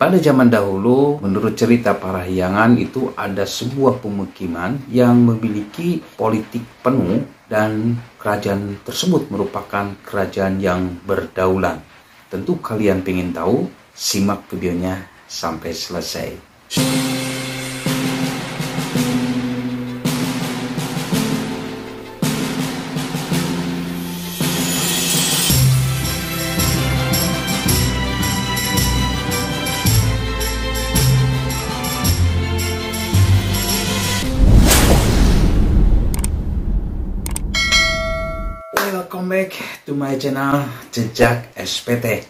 Pada zaman dahulu, menurut cerita Parahyangan itu ada sebuah pemukiman yang memiliki politik penuh dan kerajaan tersebut merupakan kerajaan yang berdaulat. Tentu kalian pengen tahu, simak videonya sampai selesai. Welcome back to my channel Jejak SPT.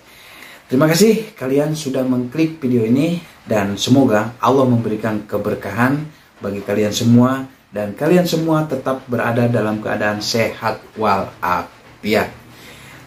Terima kasih kalian sudah mengklik video ini dan semoga Allah memberikan keberkahan bagi kalian semua dan kalian semua tetap berada dalam keadaan sehat walafiat.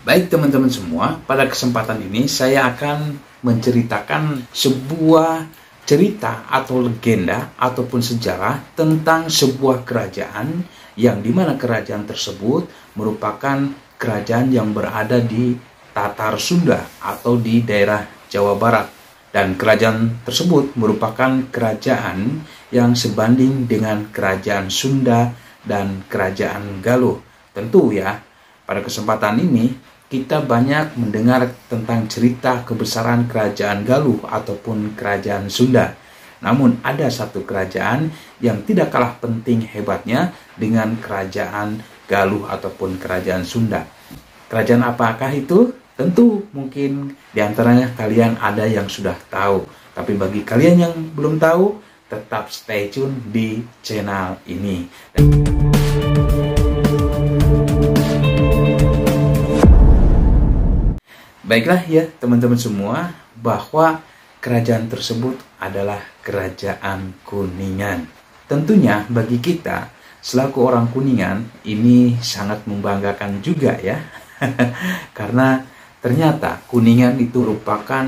Baik teman-teman semua, pada kesempatan ini saya akan menceritakan sebuah cerita atau legenda ataupun sejarah tentang sebuah kerajaan yang dimana kerajaan tersebut merupakan kerajaan yang berada di Tatar Sunda atau di daerah Jawa Barat, dan kerajaan tersebut merupakan kerajaan yang sebanding dengan kerajaan Sunda dan kerajaan Galuh. Tentu ya, pada kesempatan ini kita banyak mendengar tentang cerita kebesaran kerajaan Galuh ataupun kerajaan Sunda. Namun ada satu kerajaan yang tidak kalah penting hebatnya dengan kerajaan Galuh ataupun kerajaan Sunda. Kerajaan apakah itu? Tentu mungkin diantaranya kalian ada yang sudah tahu. Tapi bagi kalian yang belum tahu, tetap stay tune di channel ini. Baiklah ya teman-teman semua, bahwa kerajaan tersebut adalah kerajaan Kuningan. Tentunya bagi kita selaku orang Kuningan ini sangat membanggakan juga ya. Karena ternyata Kuningan itu merupakan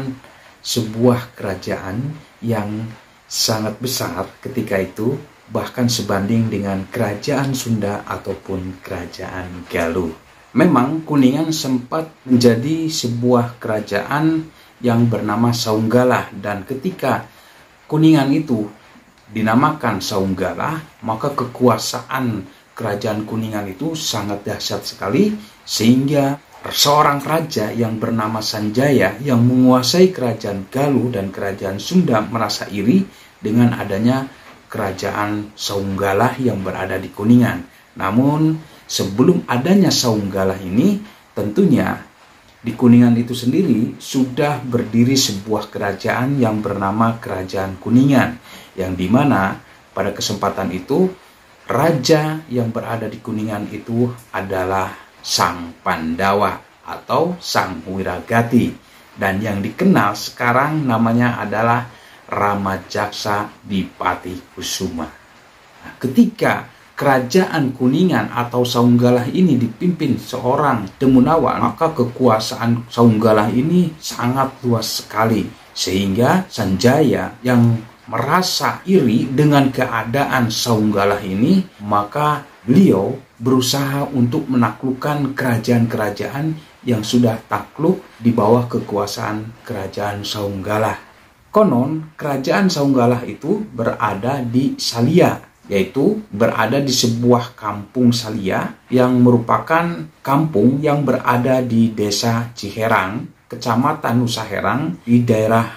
sebuah kerajaan yang sangat besar ketika itu, bahkan sebanding dengan kerajaan Sunda ataupun kerajaan Galuh. Memang Kuningan sempat menjadi sebuah kerajaan yang bernama Saunggalah, dan ketika Kuningan itu dinamakan Saunggalah, maka kekuasaan kerajaan Kuningan itu sangat dahsyat sekali, sehingga seorang raja yang bernama Sanjaya yang menguasai kerajaan Galuh dan kerajaan Sunda merasa iri dengan adanya kerajaan Saunggalah yang berada di Kuningan. Namun sebelum adanya Saunggalah ini, tentunya di Kuningan itu sendiri sudah berdiri sebuah kerajaan yang bernama Kerajaan Kuningan, yang dimana pada kesempatan itu raja yang berada di Kuningan itu adalah Sang Pandawa atau Sang Wiragati, dan yang dikenal sekarang namanya adalah Ramajaksa Dipati Kusuma. Nah, ketika kerajaan Kuningan atau Saunggalah ini dipimpin seorang Demunawan, maka kekuasaan Saunggalah ini sangat luas sekali, sehingga Sanjaya yang merasa iri dengan keadaan Saunggalah ini, maka beliau berusaha untuk menaklukkan kerajaan-kerajaan yang sudah takluk di bawah kekuasaan kerajaan Saunggalah. Konon kerajaan Saunggalah itu berada di Salia, yaitu berada di sebuah kampung Salia yang merupakan kampung yang berada di desa Ciherang, kecamatan Nusa Herang, di daerah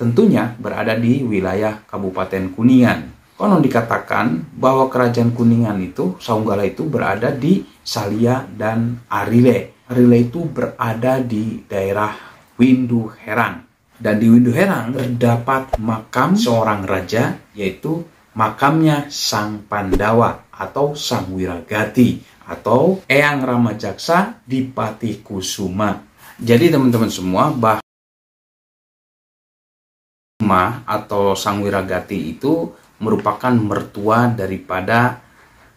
tentunya berada di wilayah Kabupaten Kuningan. Konon dikatakan bahwa kerajaan Kuningan itu, Saunggalah itu berada di Salia dan Arile. Arile itu berada di daerah Windu Herang. Dan di Windu Herang terdapat makam seorang raja, yaitu makamnya Sang Pandawa atau Sang Wiragati atau Eyang Ramajaksa Dipati Kusuma. Jadi teman-teman semua, bahwa atau Sang Wiragati itu merupakan mertua daripada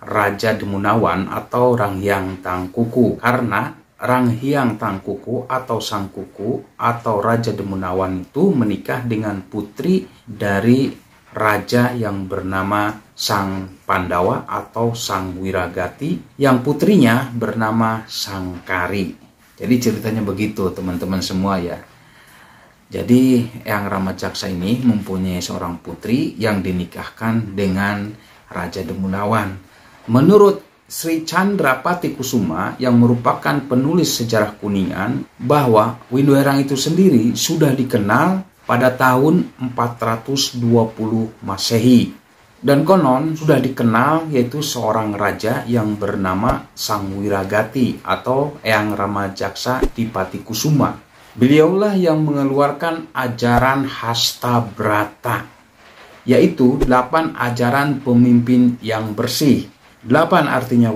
Raja Demunawan atau Ranghyang Tangkuku, karena Ranghyang Tangkuku atau Sang Kuku atau Raja Demunawan itu menikah dengan putri dari raja yang bernama Sang Pandawa atau Sang Wiragati, yang putrinya bernama Sangkari. Jadi ceritanya begitu teman-teman semua ya. Jadi Eyang Ramajaksa ini mempunyai seorang putri yang dinikahkan dengan Raja Demunawan. Menurut Sri Chandra Patikusuma yang merupakan penulis sejarah Kuningan, bahwa Windu Herang itu sendiri sudah dikenal pada tahun 420 Masehi. Dan konon sudah dikenal yaitu seorang raja yang bernama Sang Wiragati atau Eyang Ramajaksa di Patikusuma. Beliaulah yang mengeluarkan ajaran Hasta Brata, yaitu 8 ajaran pemimpin yang bersih. 8 artinya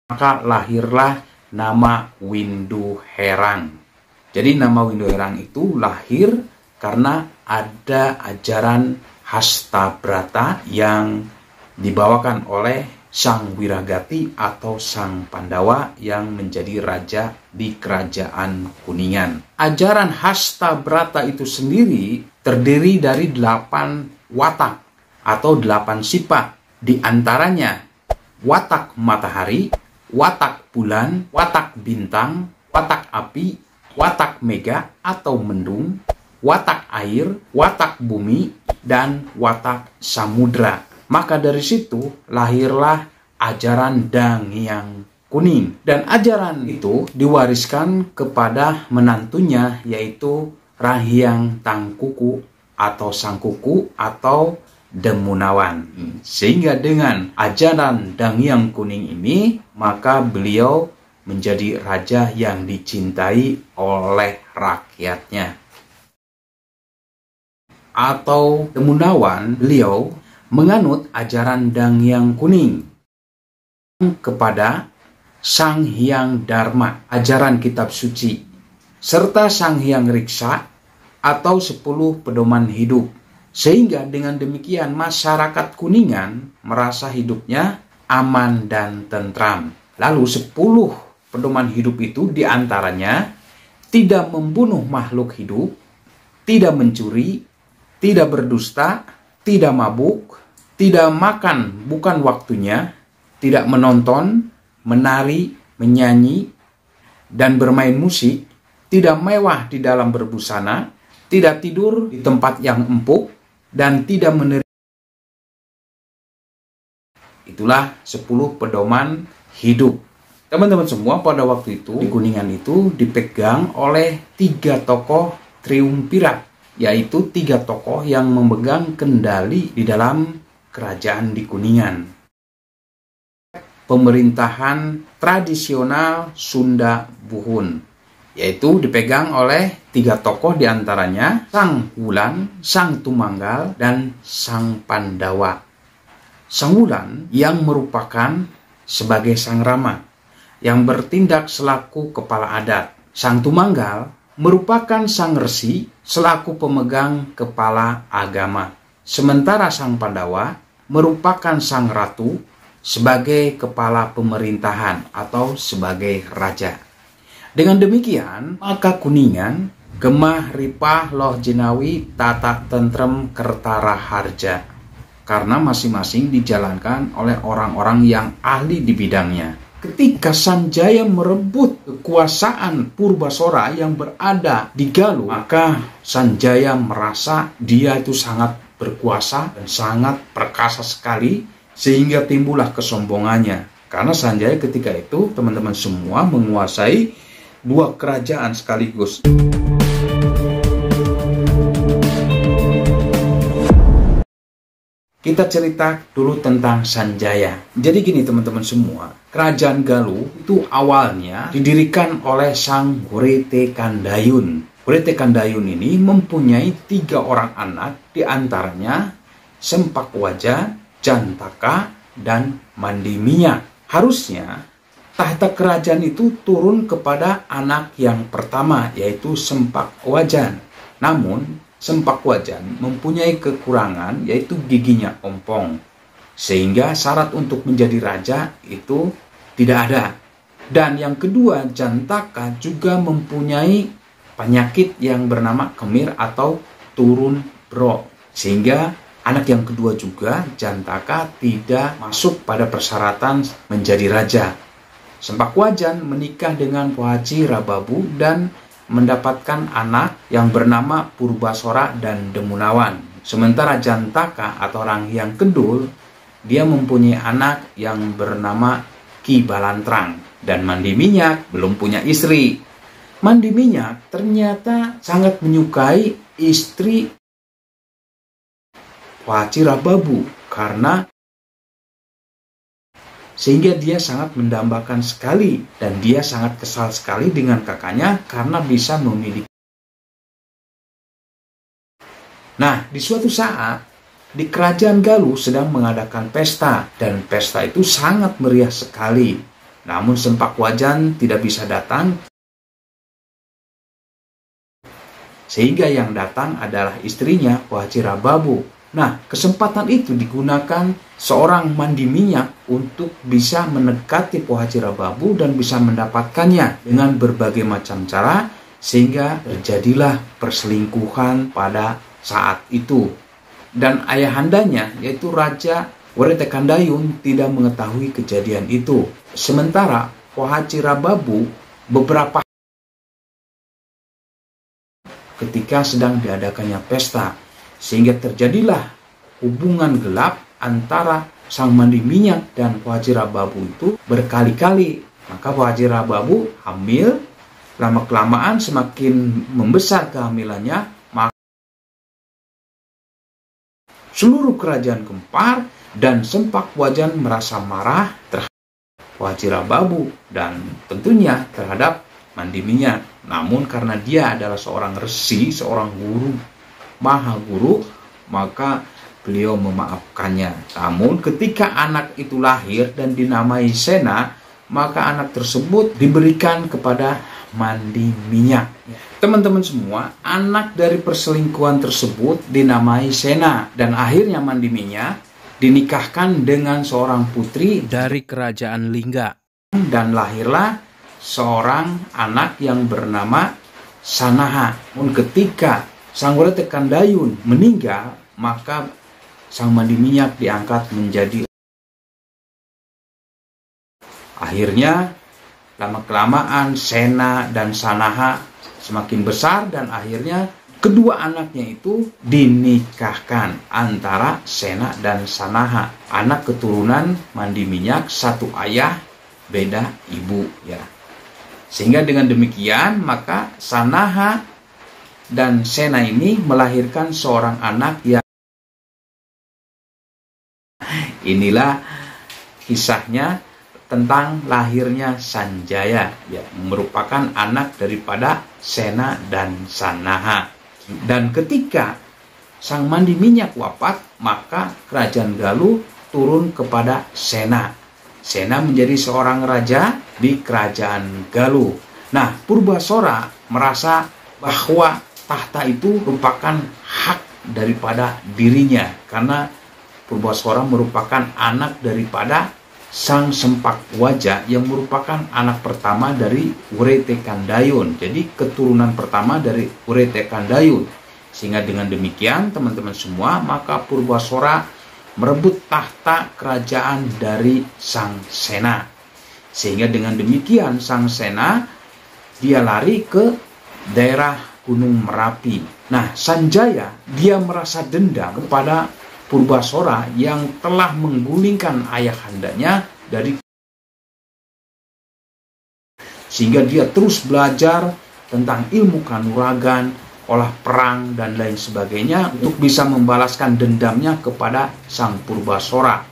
maka lahirlah nama Windu Herang. Jadi nama Windu Herang itu lahir karena ada ajaran Hasta Brata yang dibawakan oleh Sang Wiragati atau Sang Pandawa yang menjadi raja di kerajaan Kuningan. Ajaran Hasta Brata itu sendiri terdiri dari 8 watak atau 8 sifat. Di antaranya watak matahari, watak bulan, watak bintang, watak api, watak mega atau mendung, watak air, watak bumi, dan watak samudra. Maka dari situ lahirlah ajaran Danghyang Kuning. Dan ajaran itu diwariskan kepada menantunya yaitu Rahyang Tangkuku atau Sangkuku atau Demunawan. Sehingga dengan ajaran Danghyang Kuning ini, maka beliau menjadi raja yang dicintai oleh rakyatnya. Atau Demunawan, beliau menganut ajaran Danghyang Kuning kepada Sang Hyang Dharma, ajaran kitab suci, serta Sang Hyang Riksa atau 10 pedoman hidup. Sehingga dengan demikian masyarakat Kuningan merasa hidupnya aman dan tentram. Lalu 10 pedoman hidup itu diantaranya tidak membunuh makhluk hidup, tidak mencuri, tidak berdusta, tidak mabuk, tidak makan bukan waktunya, tidak menonton, menari, menyanyi, dan bermain musik, tidak mewah di dalam berbusana, tidak tidur di tempat yang empuk, dan tidak menerima. Itulah 10 pedoman hidup. Teman-teman semua, pada waktu itu di Kuningan itu dipegang oleh 3 tokoh triumvirat, yaitu 3 tokoh yang memegang kendali di dalam kerajaan di Kuningan. Pemerintahan tradisional Sunda Buhun, yaitu dipegang oleh 3 tokoh diantaranya Sang Wulan, Sang Tumanggal, dan Sang Pandawa. Sang Wulan yang merupakan sebagai Sang Rama yang bertindak selaku kepala adat. Sang Tumanggal merupakan Sang Resi selaku pemegang kepala agama. Sementara Sang Pandawa merupakan Sang Ratu sebagai kepala pemerintahan atau sebagai raja. Dengan demikian, maka Kuningan gemah ripah loh jenawi tata tentrem kertara harja, karena masing-masing dijalankan oleh orang-orang yang ahli di bidangnya. Ketika Sanjaya merebut kekuasaan Purbasora yang berada di Galuh, maka Sanjaya merasa dia itu sangat berkuasa dan sangat perkasa sekali, sehingga timbullah kesombongannya. Karena Sanjaya ketika itu, teman-teman semua, menguasai 2 kerajaan sekaligus. Kita cerita dulu tentang Sanjaya. Jadi gini teman-teman semua, kerajaan Galuh itu awalnya didirikan oleh Sang Wrete Kandayun. Wrete Kandayun ini mempunyai 3 orang anak, diantaranya Sempakwaja, Jantaka, dan Mandimiya. Harusnya tahta kerajaan itu turun kepada anak yang pertama, yaitu Sempakwajan. Namun Sempakwajan mempunyai kekurangan, yaitu giginya ompong, sehingga syarat untuk menjadi raja itu tidak ada. Dan yang kedua, Jantaka juga mempunyai penyakit yang bernama kemir atau turun bro, sehingga anak yang kedua juga, Jantaka, tidak masuk pada persyaratan menjadi raja. Sempakwajan menikah dengan Pohaci Rababu dan mendapatkan anak yang bernama Purbasora dan Demunawan. Sementara Jantaka atau orang yang kedul, dia mempunyai anak yang bernama Ki Balantrang. Dan Mandi Minyak belum punya istri. Mandi Minyak ternyata sangat menyukai istri Wacirababu karena sehingga dia sangat mendambakan sekali dan dia sangat kesal sekali dengan kakaknya karena bisa memiliki. Nah, di suatu saat di kerajaan Galuh sedang mengadakan pesta dan pesta itu sangat meriah sekali. Namun Sempakwajah tidak bisa datang sehingga yang datang adalah istrinya Wacirababu. Nah, kesempatan itu digunakan seorang Mandi Minyak untuk bisa mendekati Wacirababu dan bisa mendapatkannya dengan berbagai macam cara sehingga terjadilah perselingkuhan pada saat itu. Dan ayahandanya yaitu Raja Wretekandayun tidak mengetahui kejadian itu. Sementara Wacirababu beberapa ketika sedang diadakannya pesta sehingga terjadilah hubungan gelap antara sang Mandi Minyak dan Wacirababu itu berkali-kali. Maka Wacirababu hamil, lama-kelamaan semakin membesar kehamilannya, maka seluruh kerajaan gempar dan Sempakwajah merasa marah terhadap Wacirababu dan tentunya terhadap Mandi Minyak. Namun karena dia adalah seorang resi, seorang guru, maha guru, maka beliau memaafkannya. Namun ketika anak itu lahir dan dinamai Sena, maka anak tersebut diberikan kepada Mandi Minyak. Teman-teman semua, anak dari perselingkuhan tersebut dinamai Sena dan akhirnya Mandi Minyak dinikahkan dengan seorang putri dari kerajaan Lingga dan lahirlah seorang anak yang bernama Sanaha. Namun ketika Sang Wretekandayun meninggal, maka Sang Mandi Minyak diangkat menjadi. Akhirnya lama-kelamaan Sena dan Sanaha semakin besar dan akhirnya kedua anaknya itu dinikahkan antara Sena dan Sanaha. Anak keturunan Mandi Minyak, satu ayah beda ibu ya. Sehingga dengan demikian maka Sanaha dan Sena ini melahirkan seorang anak yang inilah kisahnya tentang lahirnya Sanjaya ya, merupakan anak daripada Sena dan Sanaha. Dan ketika Sang Mandi Minyak wafat, maka kerajaan Galuh turun kepada Sena. Sena menjadi seorang raja di kerajaan Galuh. Nah, Purbasora merasa bahwa tahta itu merupakan hak daripada dirinya karena Purbasora merupakan anak daripada Sang Sempakwajah yang merupakan anak pertama dari Wretekandayun. Jadi keturunan pertama dari Wretekandayun. Sehingga dengan demikian teman-teman semua, maka Purbasora merebut tahta kerajaan dari Sang Sena. Sehingga dengan demikian Sang Sena dia lari ke daerah Gunung Merapi. Nah, Sanjaya dia merasa dendam kepada Purbasora yang telah menggulingkan ayahandanya dari, sehingga dia terus belajar tentang ilmu kanuragan, olah perang dan lain sebagainya untuk bisa membalaskan dendamnya kepada Sang Purbasora.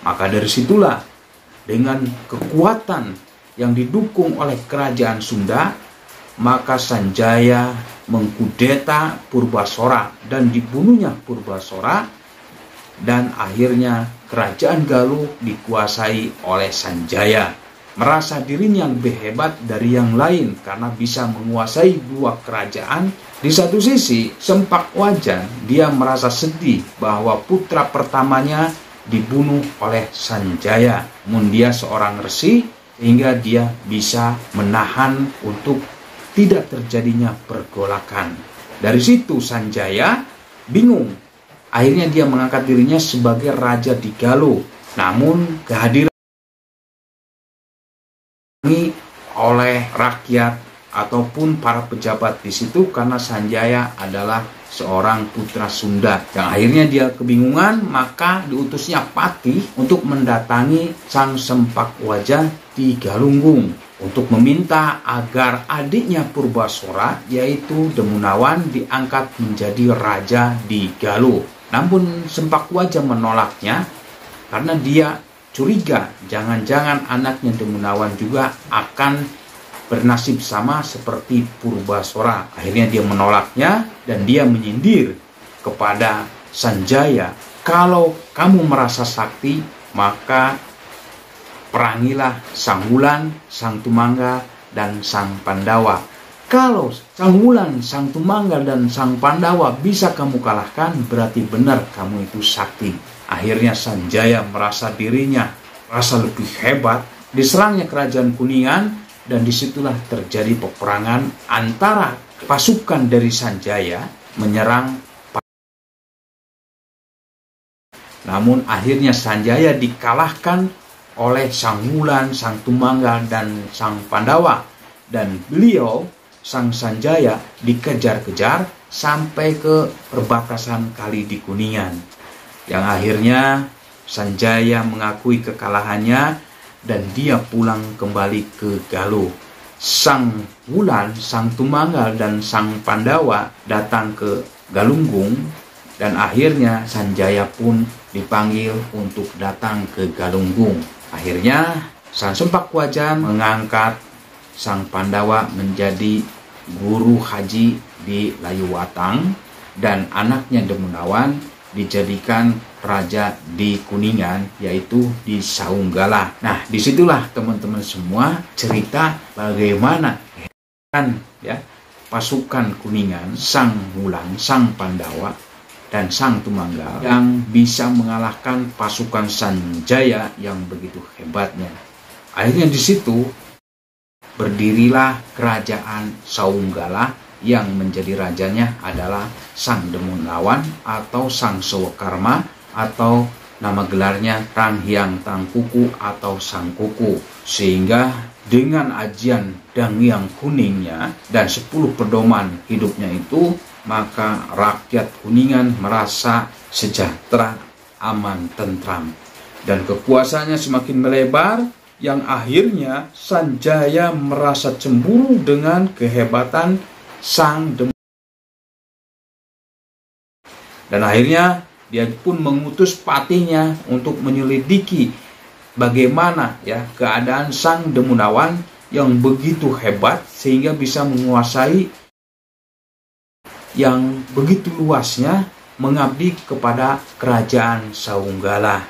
Maka dari situlah dengan kekuatan yang didukung oleh kerajaan Sunda, maka Sanjaya mengkudeta Purbasora dan dibunuhnya Purbasora. Dan akhirnya kerajaan Galuh dikuasai oleh Sanjaya. Merasa dirinya lebih hebat dari yang lain karena bisa menguasai dua kerajaan. Di satu sisi Sempakwajah dia merasa sedih bahwa putra pertamanya dibunuh oleh Sanjaya. Namun dia seorang resi sehingga dia bisa menahan untuk tidak terjadinya pergolakan. Dari situ Sanjaya bingung. Akhirnya dia mengangkat dirinya sebagai raja di Galuh. Namun kehadiran oleh rakyat ataupun para pejabat di situ, karena Sanjaya adalah seorang putra Sunda. Yang akhirnya dia kebingungan, maka diutusnya Patih untuk mendatangi Sang Sempakwaja di Galunggung untuk meminta agar adiknya Purbasora, yaitu Demunawan, diangkat menjadi raja di Galuh. Namun Sempakwaja menolaknya karena dia curiga jangan-jangan anaknya Demunawan juga akan bernasib sama seperti Purbasora. Akhirnya dia menolaknya dan dia menyindir kepada Sanjaya, kalau kamu merasa sakti, maka perangilah Sang Wulan, Sang Tumangga, dan Sang Pandawa. Kalau Sang Wulan, Sang Tumangga, dan Sang Pandawa bisa kamu kalahkan, berarti benar kamu itu sakti. Akhirnya Sanjaya merasa dirinya merasa lebih hebat. Diserangnya kerajaan Kuningan, dan disitulah terjadi peperangan antara pasukan dari Sanjaya menyerang. Namun akhirnya Sanjaya dikalahkan oleh Sang Wulan, Sang Tumangga, dan Sang Pandawa. Dan beliau, Sang Sanjaya, dikejar-kejar sampai ke perbatasan Kali di Kuningan. Yang akhirnya Sanjaya mengakui kekalahannya dan dia pulang kembali ke Galuh. Sang Wulan, Sang Tumangga, dan Sang Pandawa datang ke Galunggung, dan akhirnya Sanjaya pun dipanggil untuk datang ke Galunggung. Akhirnya Sang Sempakwaja mengangkat Sang Pandawa menjadi guru haji di Layuwatang, dan anaknya Demunawan dijadikan raja di Kuningan, yaitu di Saunggala. Nah, disitulah teman-teman semua cerita bagaimana pasukan Kuningan, Sang Wulan, Sang Pandawa, dan Sang Tumangga yang bisa mengalahkan pasukan Sanjaya yang begitu hebatnya. Akhirnya di situ berdirilah kerajaan Saunggala, yang menjadi rajanya adalah Sang Demunawan atau Sang Sewakarma, atau nama gelarnya Ranghyang Tangkuku atau Sang Kuku. Sehingga dengan ajian Danghyang Kuningnya dan 10 pedoman hidupnya itu, maka rakyat Kuningan merasa sejahtera, aman, tentram, dan kekuasaannya semakin melebar. Yang akhirnya Sanjaya merasa cemburu dengan kehebatan Sang Demunawan, dan akhirnya dia pun mengutus patihnya untuk menyelidiki bagaimana keadaan Sang Demunawan yang begitu hebat sehingga bisa menguasai yang begitu luasnya, mengabdi kepada kerajaan Saunggala.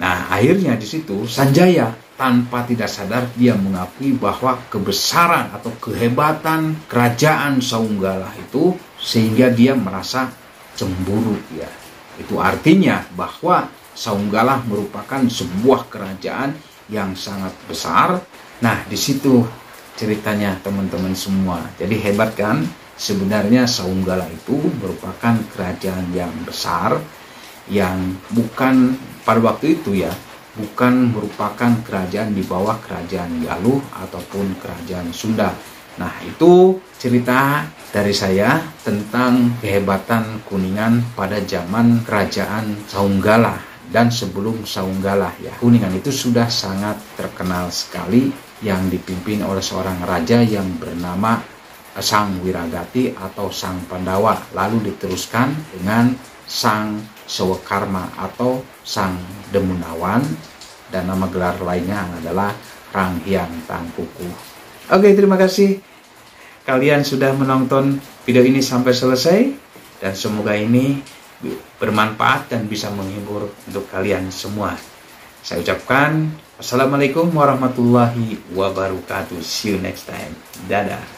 Nah, akhirnya di situ Sanjaya tanpa tidak sadar dia mengakui bahwa kebesaran atau kehebatan kerajaan Saunggala itu, sehingga dia merasa cemburu ya. Itu artinya bahwa Saunggala merupakan sebuah kerajaan yang sangat besar. Nah, di situ ceritanya teman-teman semua. Jadi hebat kan? Sebenarnya Saunggala itu merupakan kerajaan yang besar, yang bukan pada waktu itu bukan merupakan kerajaan di bawah kerajaan Galuh ataupun kerajaan Sunda. Nah, itu cerita dari saya tentang kehebatan Kuningan pada zaman kerajaan Saunggala dan sebelum Saunggala ya. Kuningan itu sudah sangat terkenal sekali, yang dipimpin oleh seorang raja yang bernama Sang Wiragati atau Sang Pandawa, lalu diteruskan dengan Sang Sewakarma atau Sang Demunawan, dan nama gelar lainnya adalah Ranghyang Tangkuku. Oke, terima kasih kalian sudah menonton video ini sampai selesai, dan semoga ini bermanfaat dan bisa menghibur untuk kalian semua. Saya ucapkan Assalamualaikum warahmatullahi wabarakatuh. See you next time. Dadah.